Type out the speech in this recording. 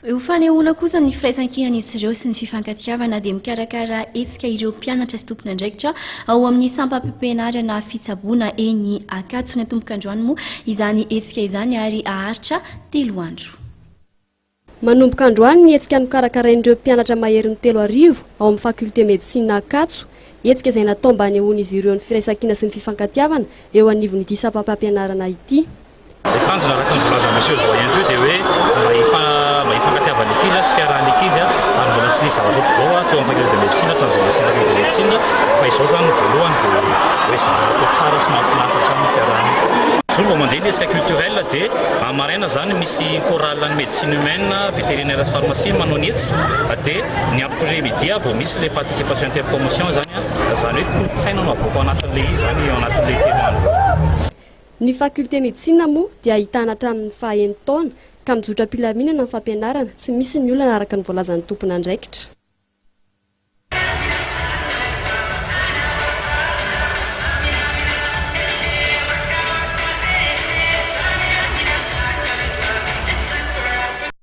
Io fanehoana kosa ny firaisankina ireo sy ny fifankatiavana dia mikarakara hetsika ireo mpianatra sy tompon'andraikitra ao amin'ny sampam-pampianarana fitsaboana eny Ankatso ny tompon-kandroany moa izany hetsika izany ary aharitra 3 andro. Manomboka androany ny hetsika nokarakarain'ireo mpianatra mahery ny 3 arivo ao amin'ny faculté médecine Ankatso. Hetsika izay natao mba hanehoan'izy ireo ny firaisankina sy ny fifankatiavana eo anivon'ity sampam-pampianarana ity. Tanjona araka ny volaza monsieur voyen teo dia hoe fifankatiavana ankizy sy fiarahan'ny ankizy ary mbola tsy nisy zavatra zao teo amin'ny faculté de médecine teo amin'ny de médecine fa izao zany voalohany dia hoe zavatra tsara sy mahafinaritra amin'ny fiarahana. Zao vao mandeha ny hetsika culturelle dia maraina zany misy chorale ny médecine humaine, vétérinaire sy pharmacie manao ny hetsika dia ny après-midi vao misy les participation interpromotion zany hoe kolotsaina no avoaka anatin'le izy zany ao anatin'le temoandro. Ny faculté médecine moa dia ahitana hatramin'ny fahaenina taona ka mizotra mpilaminana amin'ny fampianarana tsy misy ny olana araka ny voalazan'ny tompon'andraikitra.